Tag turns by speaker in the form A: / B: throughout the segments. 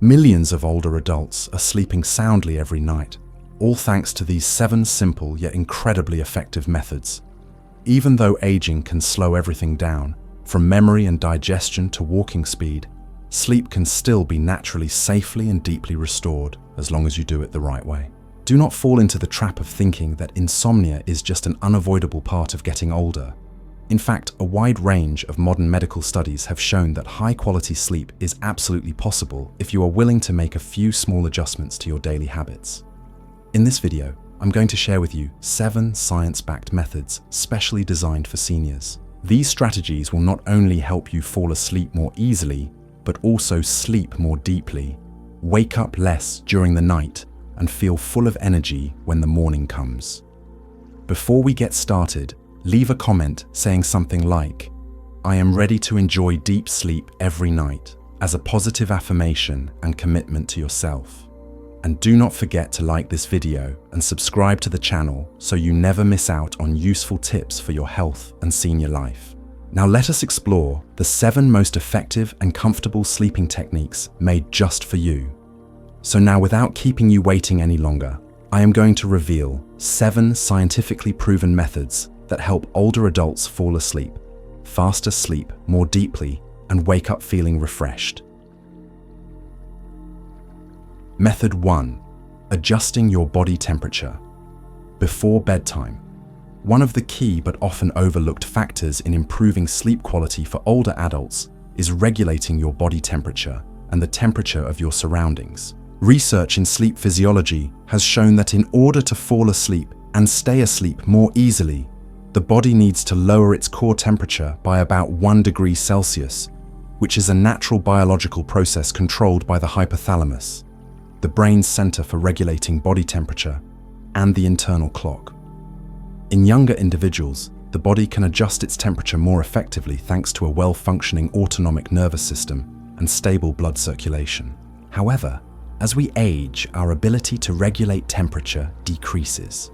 A: Millions of older adults are sleeping soundly every night, all thanks to these 7 simple yet incredibly effective methods. Even though aging can slow everything down, from memory and digestion to walking speed, sleep can still be naturally safely and deeply restored as long as you do it the right way. Do not fall into the trap of thinking that insomnia is just an unavoidable part of getting older. In fact, a wide range of modern medical studies have shown that high-quality sleep is absolutely possible if you are willing to make a few small adjustments to your daily habits. In this video, I'm going to share with you 7 science-backed methods specially designed for seniors. These strategies will not only help you fall asleep more easily, but also sleep more deeply, wake up less during the night, and feel full of energy when the morning comes. Before we get started, leave a comment saying something like, "I am ready to enjoy deep sleep every night," as a positive affirmation and commitment to yourself. And do not forget to like this video and subscribe to the channel so you never miss out on useful tips for your health and senior life. Now let us explore the 7 most effective and comfortable sleeping techniques made just for you. So now, without keeping you waiting any longer, I am going to reveal 7 scientifically proven methods that help older adults fall asleep, faster sleep more deeply, and wake up feeling refreshed. Method 1. Adjusting your body temperature. Before bedtime. One of the key but often overlooked factors in improving sleep quality for older adults is regulating your body temperature and the temperature of your surroundings. Research in sleep physiology has shown that in order to fall asleep and stay asleep more easily, the body needs to lower its core temperature by about 1 degree Celsius, which is a natural biological process controlled by the hypothalamus, the brain's center for regulating body temperature, and the internal clock. In younger individuals, the body can adjust its temperature more effectively thanks to a well-functioning autonomic nervous system and stable blood circulation. However, as we age, our ability to regulate temperature decreases.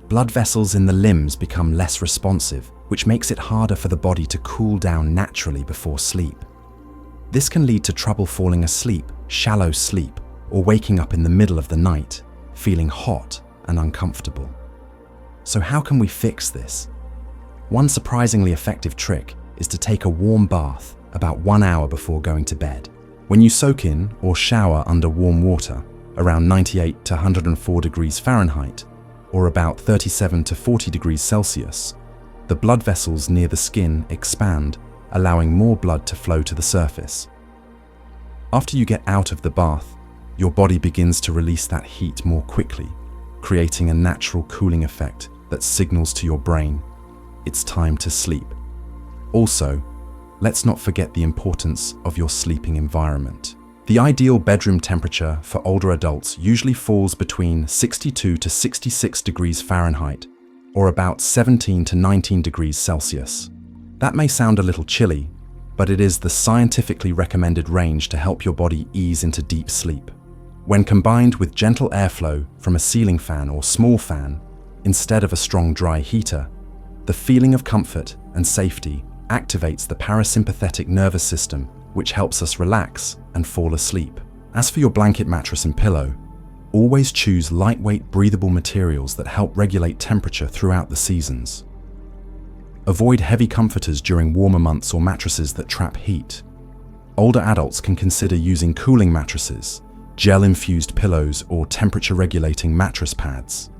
A: Blood vessels in the limbs become less responsive, which makes it harder for the body to cool down naturally before sleep. This can lead to trouble falling asleep, shallow sleep, or waking up in the middle of the night, feeling hot and uncomfortable. So how can we fix this? One surprisingly effective trick is to take a warm bath about 1 hour before going to bed. When you soak in or shower under warm water, around 98 to 104 degrees Fahrenheit, or about 37 to 40 degrees Celsius, the blood vessels near the skin expand, allowing more blood to flow to the surface. After you get out of the bath, your body begins to release that heat more quickly, creating a natural cooling effect that signals to your brain, it's time to sleep. Also, let's not forget the importance of your sleeping environment. The ideal bedroom temperature for older adults usually falls between 62 to 66 degrees Fahrenheit, or about 17 to 19 degrees Celsius. That may sound a little chilly, but it is the scientifically recommended range to help your body ease into deep sleep. When combined with gentle airflow from a ceiling fan or small fan, instead of a strong dry heater, the feeling of comfort and safety activates the parasympathetic nervous system, which helps us relax and fall asleep. As for your blanket, mattress, and pillow, always choose lightweight, breathable materials that help regulate temperature throughout the seasons. Avoid heavy comforters during warmer months or mattresses that trap heat. Older adults can consider using cooling mattresses, gel-infused pillows, or temperature-regulating mattress pads.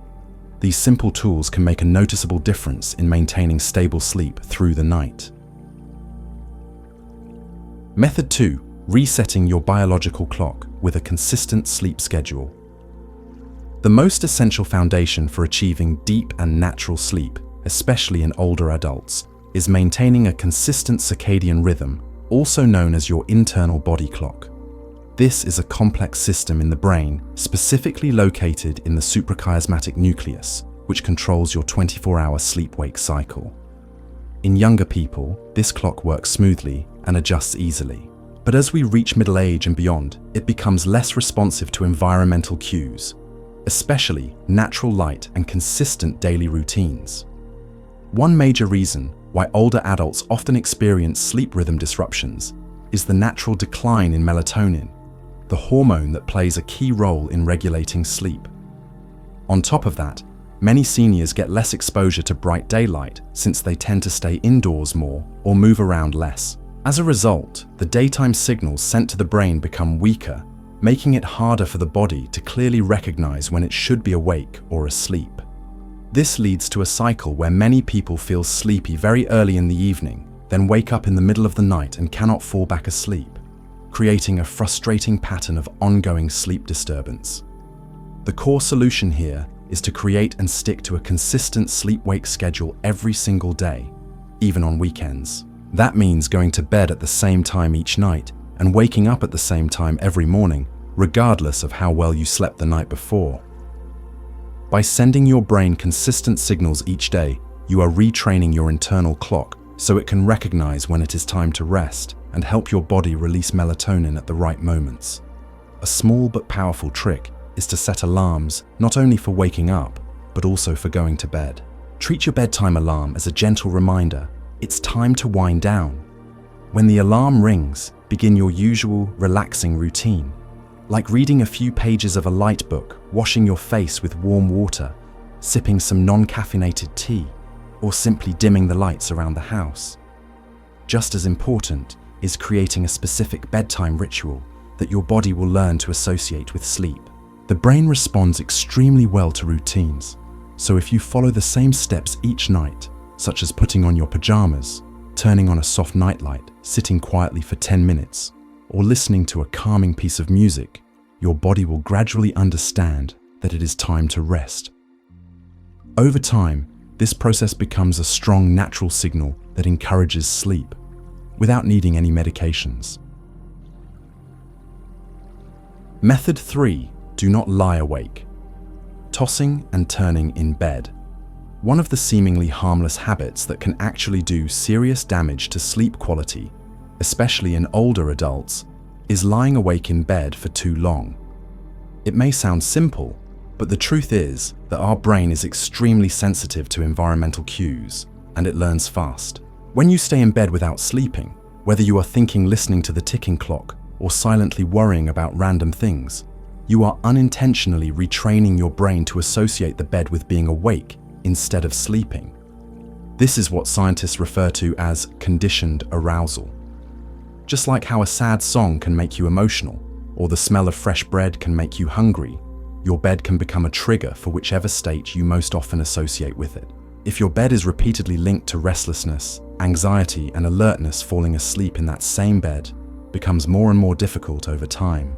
A: These simple tools can make a noticeable difference in maintaining stable sleep through the night. Method 2. Resetting your biological clock with a consistent sleep schedule. The most essential foundation for achieving deep and natural sleep, especially in older adults, is maintaining a consistent circadian rhythm, also known as your internal body clock. This is a complex system in the brain, specifically located in the suprachiasmatic nucleus, which controls your 24-hour sleep-wake cycle. In younger people, this clock works smoothly and adjusts easily. But as we reach middle age and beyond, it becomes less responsive to environmental cues, especially natural light and consistent daily routines. One major reason why older adults often experience sleep rhythm disruptions is the natural decline in melatonin, the hormone that plays a key role in regulating sleep. On top of that, many seniors get less exposure to bright daylight since they tend to stay indoors more or move around less. As a result, the daytime signals sent to the brain become weaker, making it harder for the body to clearly recognize when it should be awake or asleep. This leads to a cycle where many people feel sleepy very early in the evening, then wake up in the middle of the night and cannot fall back asleep, creating a frustrating pattern of ongoing sleep disturbance. The core solution here is to create and stick to a consistent sleep-wake schedule every single day, even on weekends. That means going to bed at the same time each night and waking up at the same time every morning, regardless of how well you slept the night before. By sending your brain consistent signals each day, you are retraining your internal clock so it can recognize when it is time to rest and help your body release melatonin at the right moments. A small but powerful trick is to set alarms not only for waking up, but also for going to bed. Treat your bedtime alarm as a gentle reminder it's time to wind down. When the alarm rings, begin your usual relaxing routine, like reading a few pages of a light book, washing your face with warm water, sipping some non-caffeinated tea, or simply dimming the lights around the house. Just as important is creating a specific bedtime ritual that your body will learn to associate with sleep. The brain responds extremely well to routines, so if you follow the same steps each night, such as putting on your pajamas, turning on a soft nightlight, sitting quietly for 10 minutes, or listening to a calming piece of music, your body will gradually understand that it is time to rest. Over time, this process becomes a strong natural signal that encourages sleep, without needing any medications. Method 3. Do not lie awake. Tossing and turning in bed. One of the seemingly harmless habits that can actually do serious damage to sleep quality, especially in older adults, is lying awake in bed for too long. It may sound simple, but the truth is that our brain is extremely sensitive to environmental cues, and it learns fast. When you stay in bed without sleeping, whether you are thinking listening to the ticking clock or silently worrying about random things, you are unintentionally retraining your brain to associate the bed with being awake instead of sleeping. This is what scientists refer to as conditioned arousal. Just like how a sad song can make you emotional, or the smell of fresh bread can make you hungry, your bed can become a trigger for whichever state you most often associate with it. If your bed is repeatedly linked to restlessness, anxiety, and alertness, falling asleep in that same bed becomes more and more difficult over time.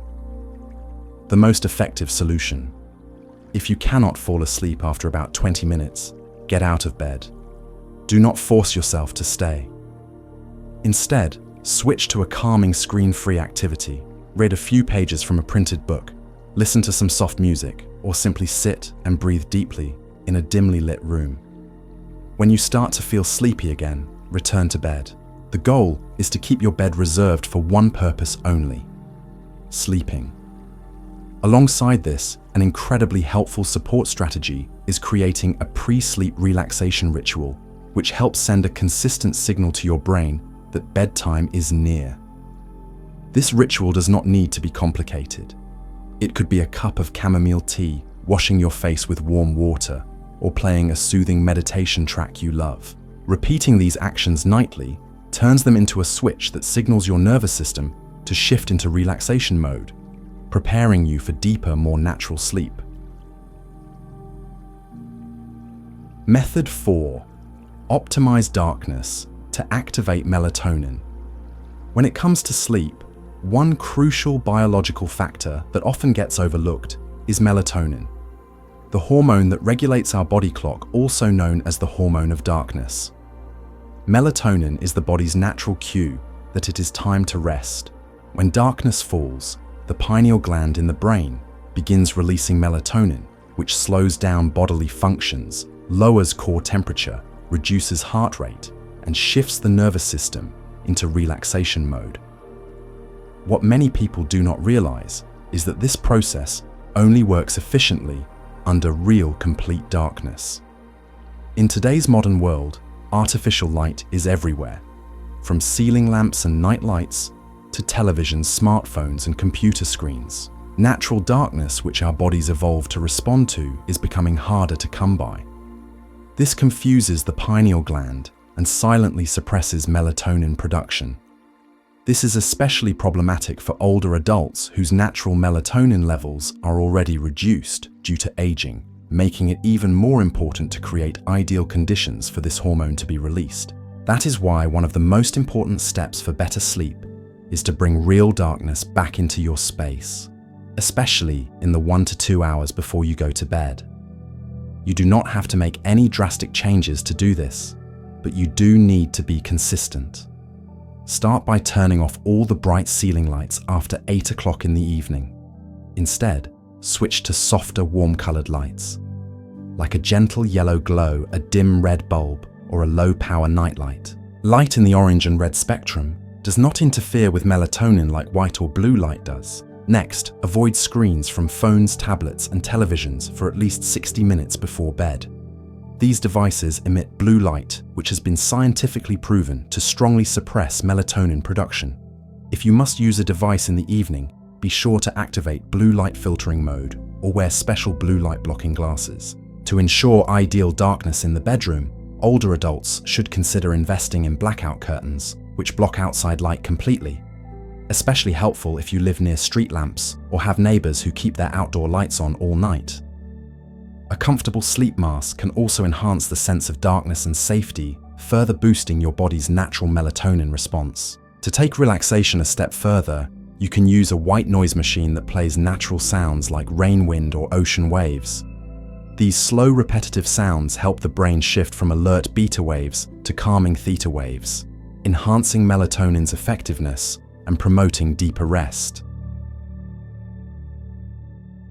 A: The most effective solution. If you cannot fall asleep after about 20 minutes, get out of bed. Do not force yourself to stay. Instead, switch to a calming screen-free activity. Read a few pages from a printed book, listen to some soft music, or simply sit and breathe deeply in a dimly lit room. When you start to feel sleepy again, return to bed. The goal is to keep your bed reserved for one purpose only: sleeping. Alongside this, an incredibly helpful support strategy is creating a pre-sleep relaxation ritual, which helps send a consistent signal to your brain that bedtime is near. This ritual does not need to be complicated. It could be a cup of chamomile tea, washing your face with warm water, or playing a soothing meditation track you love. Repeating these actions nightly turns them into a switch that signals your nervous system to shift into relaxation mode, preparing you for deeper, more natural sleep. Method 4. Optimize darkness to activate melatonin. When it comes to sleep, one crucial biological factor that often gets overlooked is melatonin, the hormone that regulates our body clock, also known as the hormone of darkness. Melatonin is the body's natural cue that it is time to rest. When darkness falls, the pineal gland in the brain begins releasing melatonin, which slows down bodily functions, lowers core temperature, reduces heart rate, and shifts the nervous system into relaxation mode. What many people do not realize is that this process only works efficiently under real complete darkness. In today's modern world, artificial light is everywhere, from ceiling lamps and night lights to to televisions, smartphones, and computer screens. Natural darkness, which our bodies evolved to respond to, is becoming harder to come by. This confuses the pineal gland and silently suppresses melatonin production. This is especially problematic for older adults whose natural melatonin levels are already reduced due to aging, making it even more important to create ideal conditions for this hormone to be released. That is why one of the most important steps for better sleep is to bring real darkness back into your space, especially in the 1 to 2 hours before you go to bed. You do not have to make any drastic changes to do this, but you do need to be consistent. Start by turning off all the bright ceiling lights after 8 o'clock in the evening. Instead, switch to softer, warm-colored lights, like a gentle yellow glow, a dim red bulb, or a low-power nightlight. Light in the orange and red spectrum does not interfere with melatonin like white or blue light does. Next, avoid screens from phones, tablets, and televisions for at least 60 minutes before bed. These devices emit blue light, which has been scientifically proven to strongly suppress melatonin production. If you must use a device in the evening, be sure to activate blue light filtering mode or wear special blue light blocking glasses. To ensure ideal darkness in the bedroom, older adults should consider investing in blackout curtains, which block outside light completely. Especially helpful if you live near street lamps or have neighbors who keep their outdoor lights on all night. A comfortable sleep mask can also enhance the sense of darkness and safety, further boosting your body's natural melatonin response. To take relaxation a step further, you can use a white noise machine that plays natural sounds like rain, wind, or ocean waves. These slow, repetitive sounds help the brain shift from alert beta waves to calming theta waves, enhancing melatonin's effectiveness and promoting deeper rest.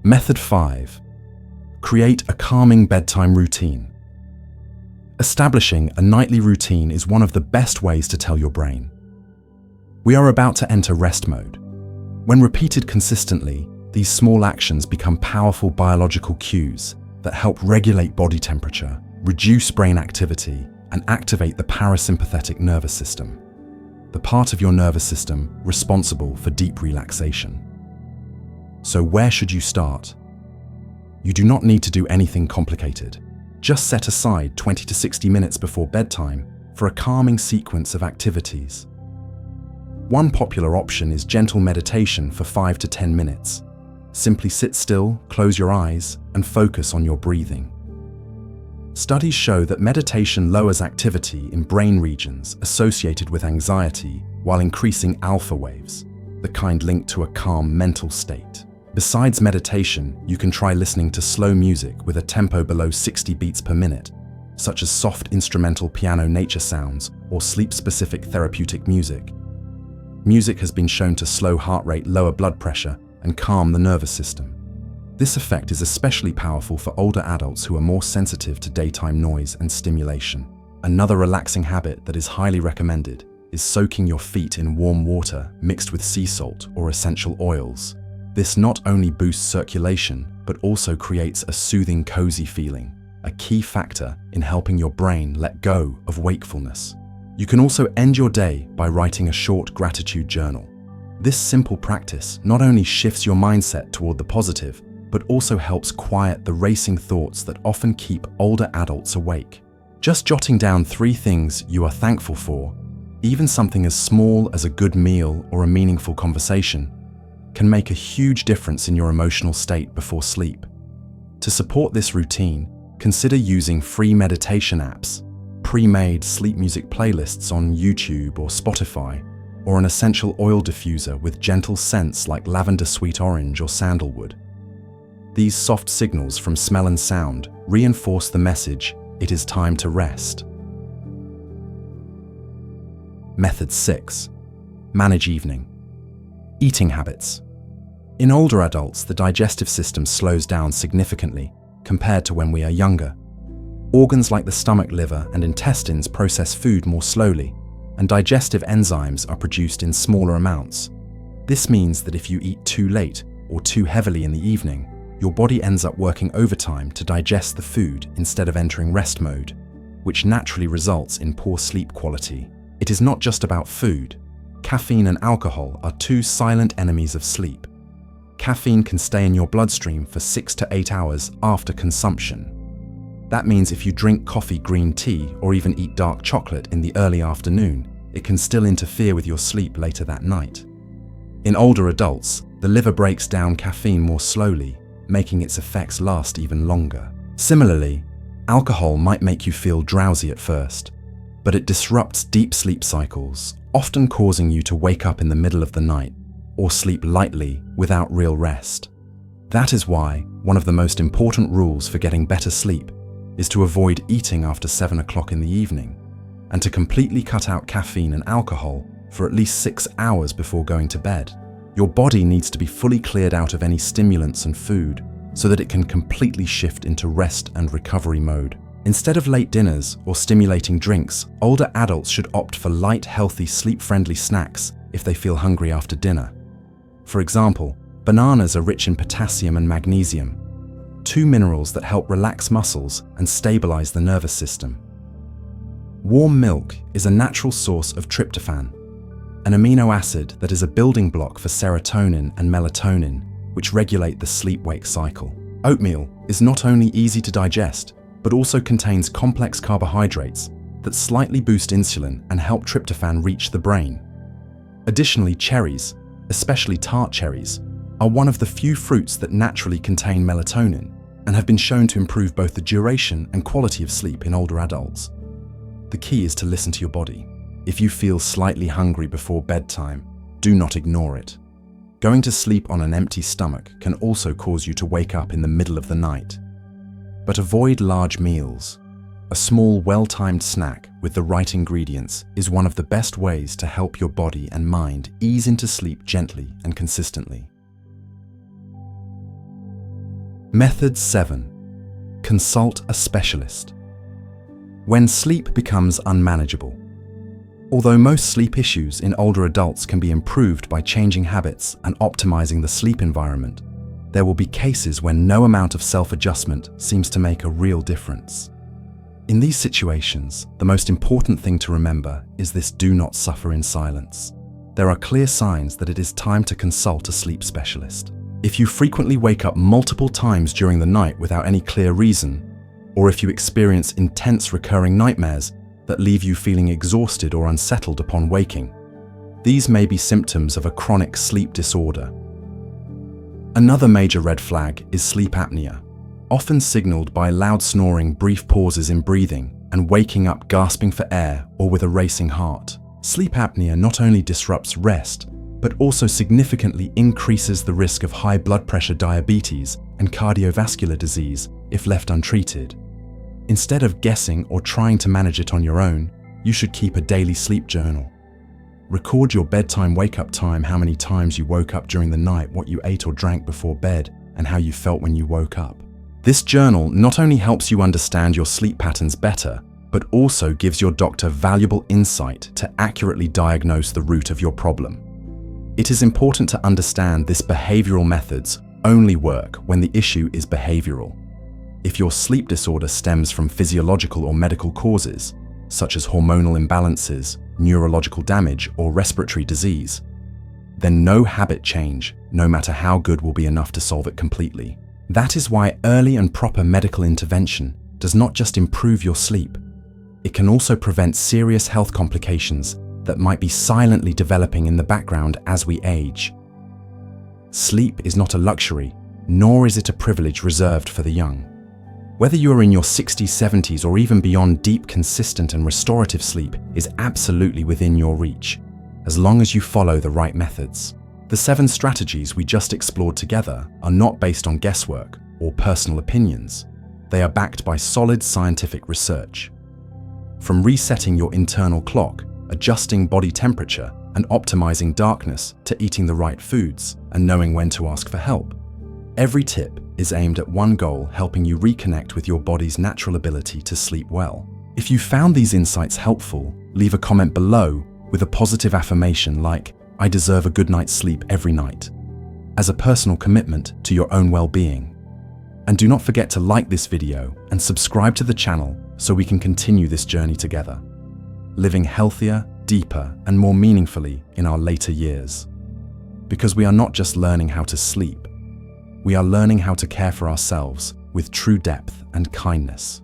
A: Method 5. Create a calming bedtime routine. Establishing a nightly routine is one of the best ways to tell your brain, we are about to enter rest mode. When repeated consistently, these small actions become powerful biological cues that help regulate body temperature, reduce brain activity, and activate the parasympathetic nervous system, the part of your nervous system responsible for deep relaxation. So where should you start? You do not need to do anything complicated. Just set aside 20 to 60 minutes before bedtime for a calming sequence of activities. One popular option is gentle meditation for 5 to 10 minutes. Simply sit still, close your eyes, and focus on your breathing. Studies show that meditation lowers activity in brain regions associated with anxiety while increasing alpha waves, the kind linked to a calm mental state. Besides meditation, you can try listening to slow music with a tempo below 60 beats per minute, such as soft instrumental piano nature sounds or sleep-specific therapeutic music. Music has been shown to slow heart rate, lower blood pressure, and calm the nervous system. This effect is especially powerful for older adults who are more sensitive to daytime noise and stimulation. Another relaxing habit that is highly recommended is soaking your feet in warm water mixed with sea salt or essential oils. This not only boosts circulation, but also creates a soothing, cozy feeling, a key factor in helping your brain let go of wakefulness. You can also end your day by writing a short gratitude journal. This simple practice not only shifts your mindset toward the positive, but also helps quiet the racing thoughts that often keep older adults awake. Just jotting down 3 things you are thankful for, even something as small as a good meal or a meaningful conversation, can make a huge difference in your emotional state before sleep. To support this routine, consider using free meditation apps, pre-made sleep music playlists on YouTube or Spotify, or an essential oil diffuser with gentle scents like lavender, sweet orange, or sandalwood. These soft signals from smell and sound reinforce the message, it is time to rest. Method 6. Manage evening. Eating habits. In older adults, the digestive system slows down significantly compared to when we are younger. Organs like the stomach, liver, and intestines process food more slowly, and digestive enzymes are produced in smaller amounts. This means that if you eat too late or too heavily in the evening, your body ends up working overtime to digest the food instead of entering rest mode, which naturally results in poor sleep quality. It is not just about food. Caffeine and alcohol are two silent enemies of sleep. Caffeine can stay in your bloodstream for 6 to 8 hours after consumption. That means if you drink coffee, green tea, or even eat dark chocolate in the early afternoon, it can still interfere with your sleep later that night. In older adults, the liver breaks down caffeine more slowly, making its effects last even longer. Similarly, alcohol might make you feel drowsy at first, but it disrupts deep sleep cycles, often causing you to wake up in the middle of the night or sleep lightly without real rest. That is why one of the most important rules for getting better sleep is to avoid eating after 7 o'clock in the evening and to completely cut out caffeine and alcohol for at least 6 hours before going to bed. Your body needs to be fully cleared out of any stimulants and food so that it can completely shift into rest and recovery mode. Instead of late dinners or stimulating drinks, older adults should opt for light, healthy, sleep-friendly snacks if they feel hungry after dinner. For example, bananas are rich in potassium and magnesium, two minerals that help relax muscles and stabilize the nervous system. Warm milk is a natural source of tryptophan, an amino acid that is a building block for serotonin and melatonin, which regulate the sleep-wake cycle. Oatmeal is not only easy to digest, but also contains complex carbohydrates that slightly boost insulin and help tryptophan reach the brain. Additionally, cherries, especially tart cherries, are one of the few fruits that naturally contain melatonin and have been shown to improve both the duration and quality of sleep in older adults. The key is to listen to your body. If you feel slightly hungry before bedtime, do not ignore it. Going to sleep on an empty stomach can also cause you to wake up in the middle of the night. But avoid large meals. A small, well-timed snack with the right ingredients is one of the best ways to help your body and mind ease into sleep gently and consistently. Method 7. Consult a specialist. When sleep becomes unmanageable. Although most sleep issues in older adults can be improved by changing habits and optimizing the sleep environment, there will be cases when no amount of self-adjustment seems to make a real difference. In these situations, the most important thing to remember is this: do not suffer in silence. There are clear signs that it is time to consult a sleep specialist. If you frequently wake up multiple times during the night without any clear reason, or if you experience intense recurring nightmares that leave you feeling exhausted or unsettled upon waking, these may be symptoms of a chronic sleep disorder. Another major red flag is sleep apnea, often signaled by loud snoring, brief pauses in breathing, and waking up gasping for air or with a racing heart. Sleep apnea not only disrupts rest, but also significantly increases the risk of high blood pressure, diabetes, and cardiovascular disease if left untreated. Instead of guessing or trying to manage it on your own, you should keep a daily sleep journal. Record your bedtime wake-up time, how many times you woke up during the night, what you ate or drank before bed, and how you felt when you woke up. This journal not only helps you understand your sleep patterns better, but also gives your doctor valuable insight to accurately diagnose the root of your problem. It is important to understand this: behavioral methods only work when the issue is behavioral. If your sleep disorder stems from physiological or medical causes, such as hormonal imbalances, neurological damage, or respiratory disease, then no habit change, no matter how good, will be enough to solve it completely. That is why early and proper medical intervention does not just improve your sleep, it can also prevent serious health complications that might be silently developing in the background as we age. Sleep is not a luxury, nor is it a privilege reserved for the young. Whether you are in your 60s, 70s, or even beyond, deep, consistent, and restorative sleep is absolutely within your reach, as long as you follow the right methods. The 7 strategies we just explored together are not based on guesswork or personal opinions. They are backed by solid scientific research. From resetting your internal clock, adjusting body temperature, and optimizing darkness, to eating the right foods and knowing when to ask for help, every tip is aimed at one goal: helping you reconnect with your body's natural ability to sleep well. If you found these insights helpful, leave a comment below with a positive affirmation like, "I deserve a good night's sleep every night," as a personal commitment to your own well-being. And do not forget to like this video and subscribe to the channel so we can continue this journey together, living healthier, deeper and more meaningfully in our later years. Because we are not just learning how to sleep, we are learning how to care for ourselves with true depth and kindness.